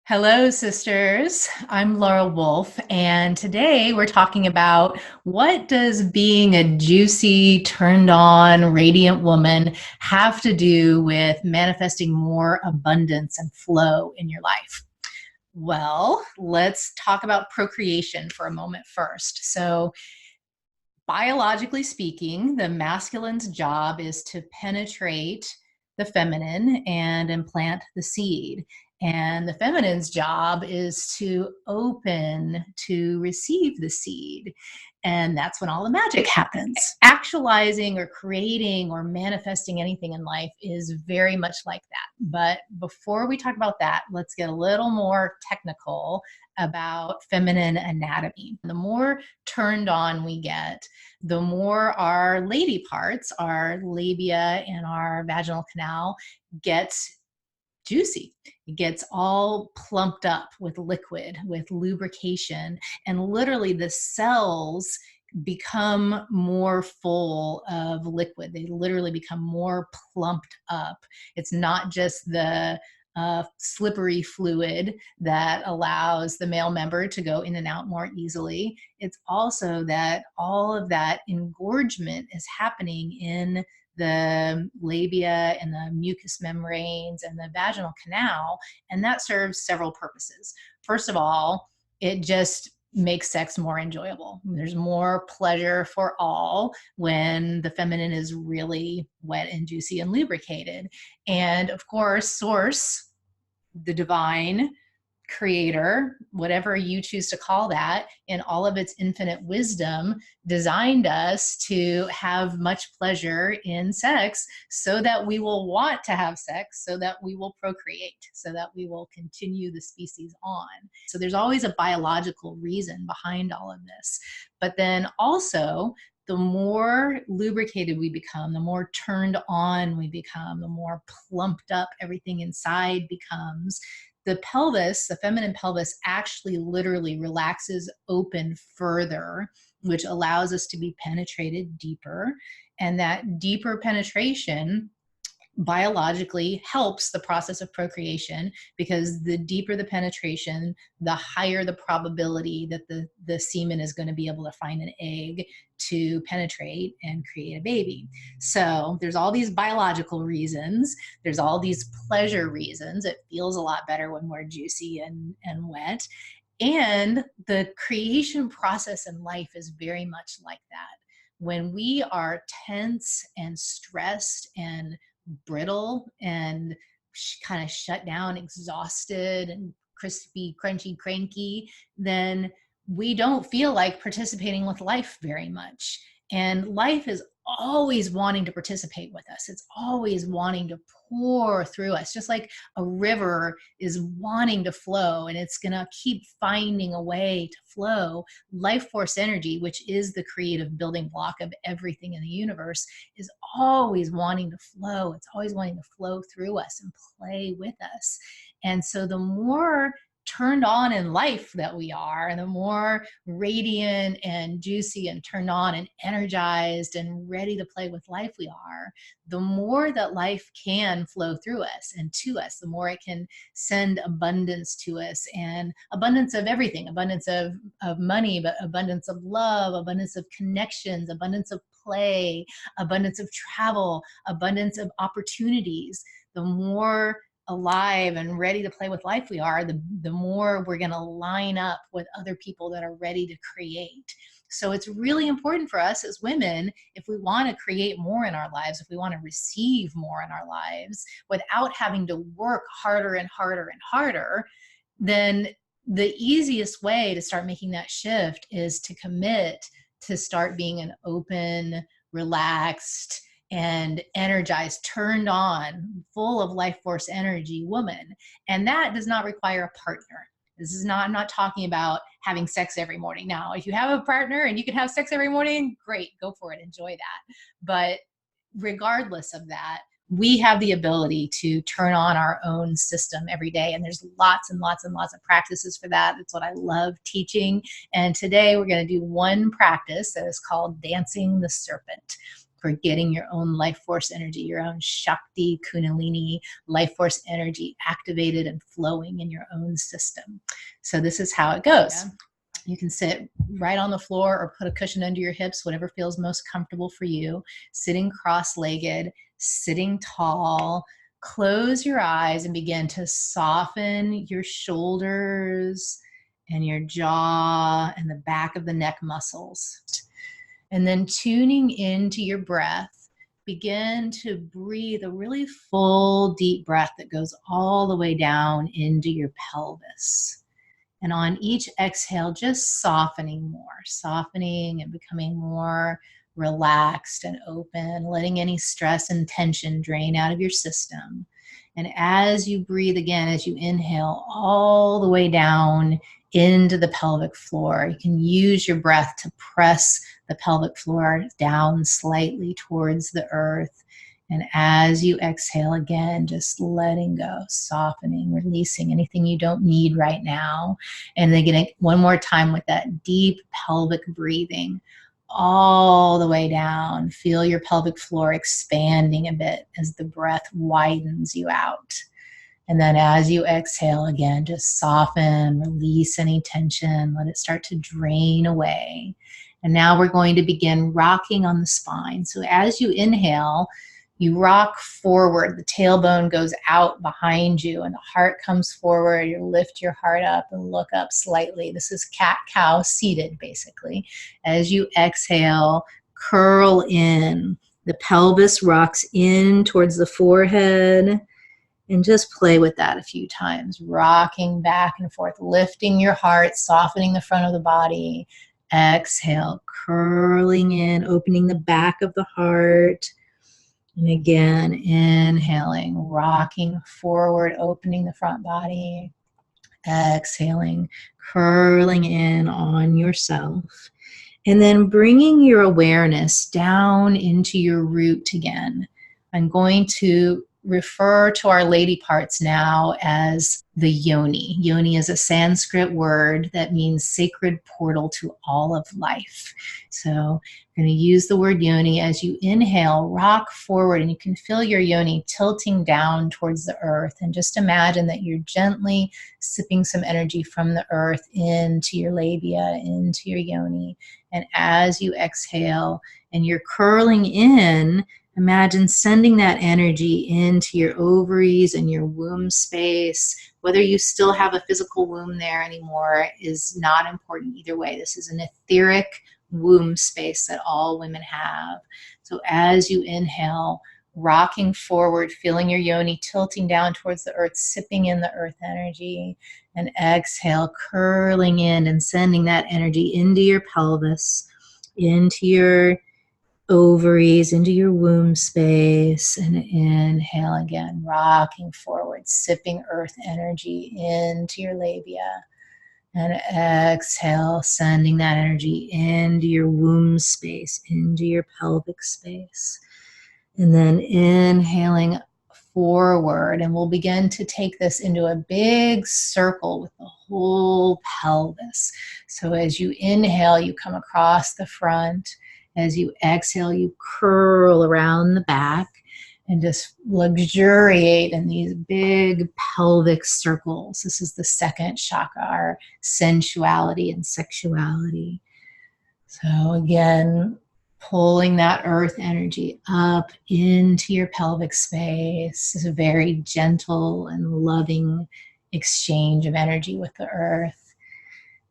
Hello, sisters. I'm Laura Wolf, and today we're talking about what does being a juicy, turned on, radiant woman have to do with manifesting more abundance and flow in your life? Well, let's talk about procreation for a moment first. So, biologically speaking, the masculine's job is to penetrate the feminine and implant the seed. And the feminine's job is to open to receive the seed. And that's when all the magic happens. Actualizing or creating or manifesting anything in life is very much like that. But before we talk about that, let's get a little more technical about feminine anatomy. The more turned on we get, the more our lady parts, our labia and our vaginal canal, gets juicy. It gets all plumped up with liquid, with lubrication, and literally the cells become more full of liquid. They literally become more plumped up. It's not just the slippery fluid that allows the male member to go in and out more easily. It's also that all of that engorgement is happening in the labia and the mucous membranes and the vaginal canal. And that serves several purposes. First of all, it just makes sex more enjoyable. There's more pleasure for all when the feminine is really wet and juicy and lubricated. And of course, source, the divine, creator, whatever you choose to call that, in all of its infinite wisdom, designed us to have much pleasure in sex so that we will want to have sex, so that we will procreate, so that we will continue the species on. So there's always a biological reason behind all of this. But then also, the more lubricated we become, the more turned on we become, the more plumped up everything inside becomes, the pelvis, the feminine pelvis, actually literally relaxes open further, which allows us to be penetrated deeper. And that deeper penetration biologically helps the process of procreation, because the deeper the penetration, the higher the probability that the semen is going to be able to find an egg to penetrate and create a baby. So there's all these biological reasons. There's all these pleasure reasons. It feels a lot better when we're juicy and wet. And the creation process in life is very much like that. When we are tense and stressed and brittle and kind of shut down, exhausted and crispy, crunchy, cranky, then we don't feel like participating with life very much. And life is always wanting to participate with us. It's always wanting to pour through us, just like a river is wanting to flow, and it's going to keep finding a way to flow. Life force energy, which is the creative building block of everything in the universe, is always wanting to flow. It's always wanting to flow through us and play with us. And so the more turned on in life that we are, and the more radiant and juicy and turned on and energized and ready to play with life we are, the more that life can flow through us and to us, the more it can send abundance to us, and abundance of everything, abundance of money, but abundance of love, abundance of connections, abundance of play, abundance of travel, abundance of opportunities. The more alive and ready to play with life we are, the more we're going to line up with other people that are ready to create. So it's really important for us as women, if we want to create more in our lives, if we want to receive more in our lives without having to work harder and harder and harder, then the easiest way to start making that shift is to commit to start being an open, relaxed, and energized, turned on, full of life force energy woman. And that does not require a partner. This is not, I'm not talking about having sex every morning. Now, if you have a partner and you can have sex every morning, great, go for it, enjoy that. But regardless of that, we have the ability to turn on our own system every day. And there's lots and lots and lots of practices for that. That's what I love teaching. And today we're going to do one practice that is called dancing the serpent. for getting your own life force energy, your own Shakti, Kundalini, life force energy activated and flowing in your own system. So this is how it goes. Yeah. You can sit right on the floor or put a cushion under your hips, whatever feels most comfortable for you. Sitting cross-legged, sitting tall. Close your eyes and begin to soften your shoulders and your jaw and the back of the neck muscles. And then tuning into your breath, begin to breathe a really full, deep breath that goes all the way down into your pelvis. And on each exhale, just softening more, softening and becoming more relaxed and open, letting any stress and tension drain out of your system. And as you breathe again, as you inhale all the way down into the pelvic floor, you can use your breath to press the pelvic floor down slightly towards the earth. And as you exhale again, just letting go, softening, releasing anything you don't need right now. And then again, one more time with that deep pelvic breathing all the way down. Feel your pelvic floor expanding a bit as the breath widens you out. And then as you exhale again, just soften, release any tension, let it start to drain away. And now we're going to begin rocking on the spine. So as you inhale, you rock forward, the tailbone goes out behind you and the heart comes forward. You lift your heart up and look up slightly. This is cat-cow seated basically. As you exhale, curl in. The pelvis rocks in towards the forehead. And just play with that a few times, rocking back and forth, lifting your heart, softening the front of the body. Exhale, curling in, opening the back of the heart. And again, inhaling, rocking forward, opening the front body. Exhaling, curling in on yourself. And then bringing your awareness down into your root again. I'm going to refer to our lady parts now as the yoni. Yoni is a Sanskrit word that means sacred portal to all of life. So I'm going to use the word yoni. As you inhale, rock forward, and you can feel your yoni tilting down towards the earth. And just imagine that you're gently sipping some energy from the earth into your labia, into your yoni. And as you exhale and you're curling in, imagine sending that energy into your ovaries and your womb space. Whether you still have a physical womb there anymore is not important either way. This is an etheric womb space that all women have. So as you inhale, rocking forward, feeling your yoni tilting down towards the earth, sipping in the earth energy, and exhale, curling in and sending that energy into your pelvis, into your ovaries, into your womb space. And inhale again, rocking forward, sipping earth energy into your labia. And exhale, sending that energy into your womb space, into your pelvic space. And then inhaling forward, and we'll begin to take this into a big circle with the whole pelvis. So as you inhale, you come across the front. As you exhale, you curl around the back and just luxuriate in these big pelvic circles. This is the second chakra, our sensuality and sexuality. So again, pulling that earth energy up into your pelvic space. It's a very gentle and loving exchange of energy with the earth.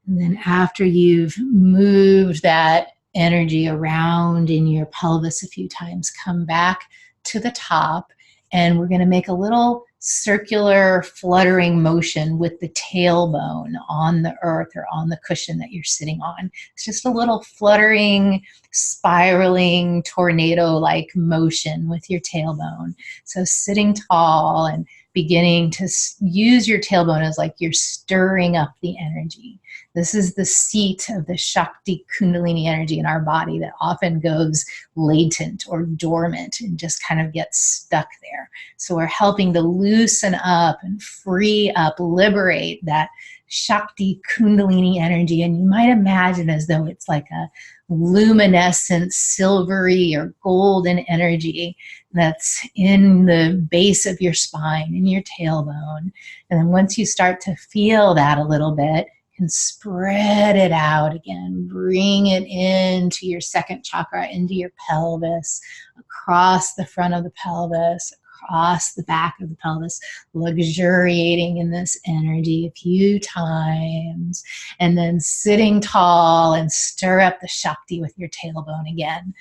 And then after you've moved that energy around in your pelvis a few times, come back to the top, and we're going to make a little circular fluttering motion with the tailbone on the earth or on the cushion that you're sitting on. It's just a little fluttering, spiraling, tornado-like motion with your tailbone. So sitting tall and beginning to use your tailbone as like you're stirring up the energy. This is the seat of the Shakti Kundalini energy in our body that often goes latent or dormant and just kind of gets stuck there. So we're helping to loosen up and free up, liberate that Shakti Kundalini energy. And you might imagine as though it's like a luminescent silvery or golden energy that's in the base of your spine, in your tailbone. And then once you start to feel that a little bit, you can spread it out again. Bring it into your second chakra, into your pelvis, across the front of the pelvis, across the back of the pelvis, luxuriating in this energy a few times, and then sitting tall and stir up the Shakti with your tailbone again,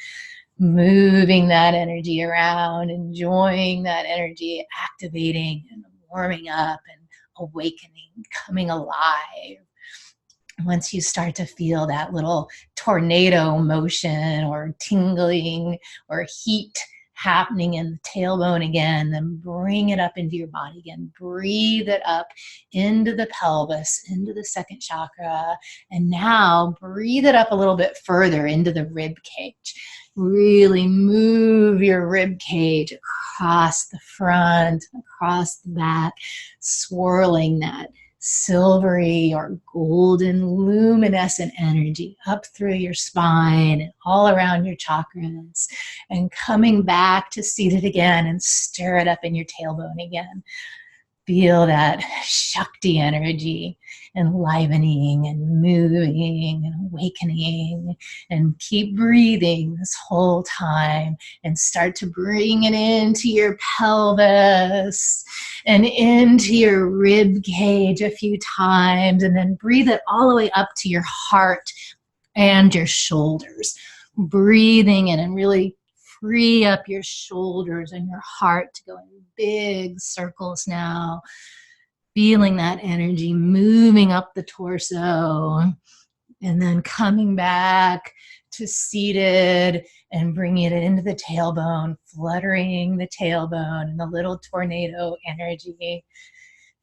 moving that energy around, enjoying that energy, activating and warming up and awakening, coming alive. Once you start to feel that little tornado motion or tingling or heat happening in the tailbone again, then bring it up into your body again. Breathe it up into the pelvis, into the second chakra. And now breathe it up a little bit further into the rib cage. Really move your rib cage across the front, across the back, swirling that silvery or golden luminescent energy up through your spine and all around your chakras, and coming back to seat it again and stir it up in your tailbone again. Feel that Shakti energy enlivening and moving and awakening, and keep breathing this whole time, and start to bring it into your pelvis and into your rib cage a few times, and then breathe it all the way up to your heart and your shoulders. Breathing in and really free up your shoulders and your heart to go in big circles now. Feeling that energy moving up the torso, and then coming back to seated and bringing it into the tailbone, fluttering the tailbone and the little tornado energy.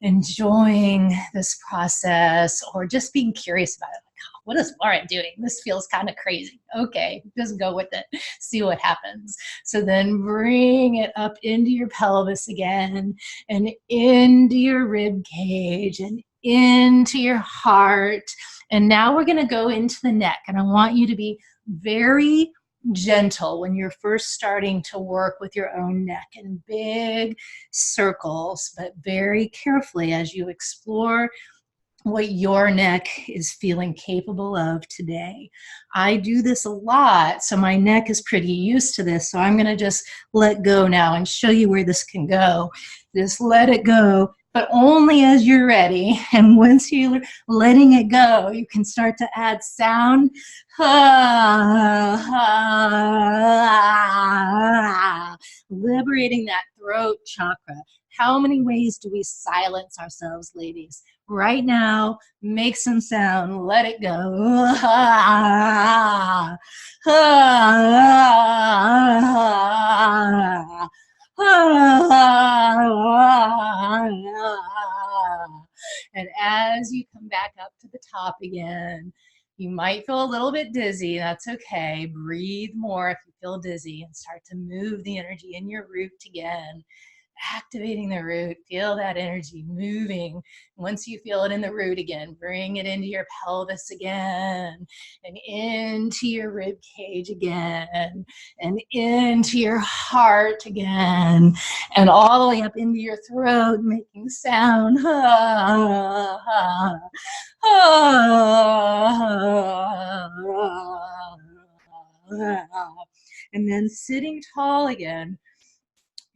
Enjoying this process, or just being curious about it. What is Laura doing? This feels kind of crazy. Okay, just go with it. See what happens. So then bring it up into your pelvis again, and into your rib cage, and into your heart. And now we're going to go into the neck. And I want you to be very gentle when you're first starting to work with your own neck, in big circles, but very carefully as you explore what your neck is feeling capable of today. I do this a lot, so my neck is pretty used to this. So I'm going to just let go now and show you where this can go. Just let it go, but only as you're ready. And once you're letting it go, you can start to add sound. Liberating that throat chakra. How many ways do we silence ourselves, ladies? Right now, make some sound, let it go. And as you come back up to the top again, you might feel a little bit dizzy. That's okay. Breathe more if you feel dizzy, and start to move the energy in your root again. Activating the root, feel that energy moving. Once you feel it in the root again, bring it into your pelvis again, and into your rib cage again, and into your heart again, and all the way up into your throat, making sound. And then sitting tall again,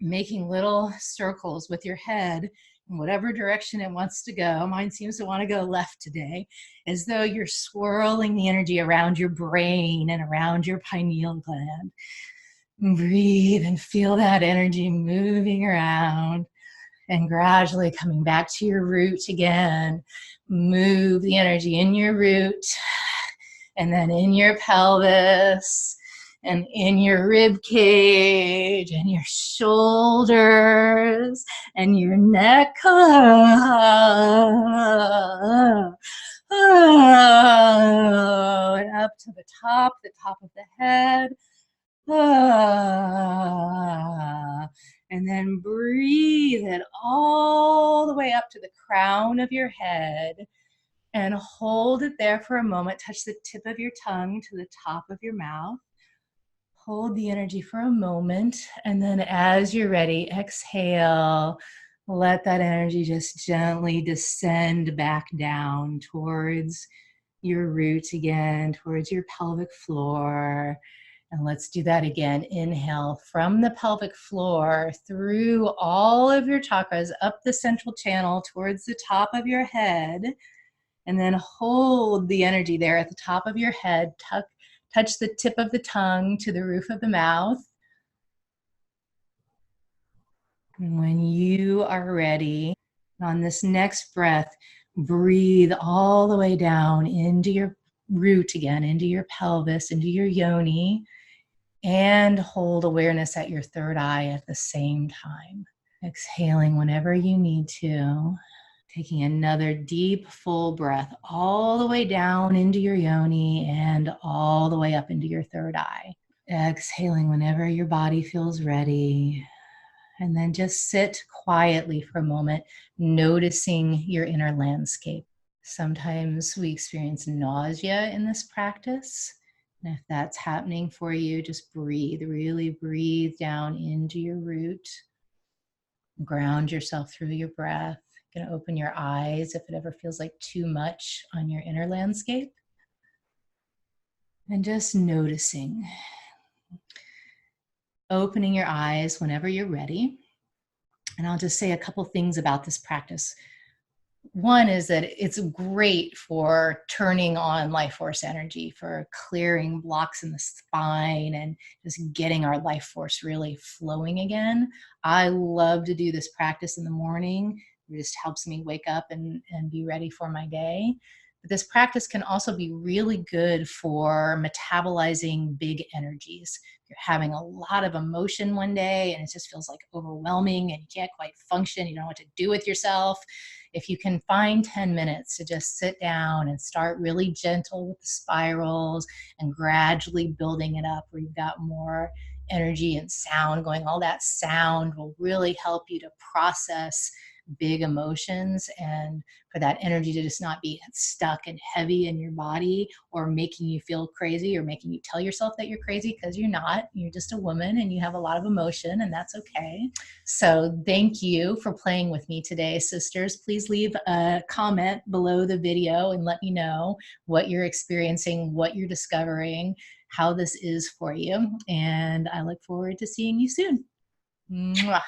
making little circles with your head in whatever direction it wants to go. Mine seems to want to go left today, as though you're swirling the energy around your brain and around your pineal gland. Breathe and feel that energy moving around, and gradually coming back to your root again. Move the energy in your root, and then in your pelvis, and in your rib cage, and your shoulders, and your neck. And up to the top of the head. And then breathe it all the way up to the crown of your head. And hold it there for a moment. Touch the tip of your tongue to the top of your mouth. Hold the energy for a moment. And then as you're ready, exhale. Let that energy just gently descend back down towards your roots again, towards your pelvic floor. And let's do that again. Inhale from the pelvic floor through all of your chakras, up the central channel towards the top of your head. And then hold the energy there at the top of your head. Touch the tip of the tongue to the roof of the mouth. And when you are ready, on this next breath, breathe all the way down into your root again, into your pelvis, into your yoni, and hold awareness at your third eye at the same time. Exhaling whenever you need to. Taking another deep, full breath all the way down into your yoni and all the way up into your third eye. Exhaling whenever your body feels ready. And then just sit quietly for a moment, noticing your inner landscape. Sometimes we experience nausea in this practice. And if that's happening for you, just breathe, really breathe down into your root. Ground yourself through your breath. You're going to open your eyes if it ever feels like too much on your inner landscape. And just noticing. Opening your eyes whenever you're ready. And I'll just say a couple things about this practice. One is that it's great for turning on life force energy, for clearing blocks in the spine and just getting our life force really flowing again. I love to do this practice in the morning. It just helps me wake up and be ready for my day. But this practice can also be really good for metabolizing big energies. You're having a lot of emotion one day and it just feels like overwhelming and you can't quite function. You don't know what to do with yourself. If you can find 10 minutes to just sit down and start really gentle with the spirals and gradually building it up where you've got more energy and sound going, all that sound will really help you to process big emotions and for that energy to just not be stuck and heavy in your body or making you feel crazy or making you tell yourself that you're crazy, because you're not. You're just a woman and you have a lot of emotion, and that's okay. So thank you for playing with me today, sisters. Please leave a comment below the video and let me know what you're experiencing, what you're discovering, how this is for you. And I look forward to seeing you soon. Mwah.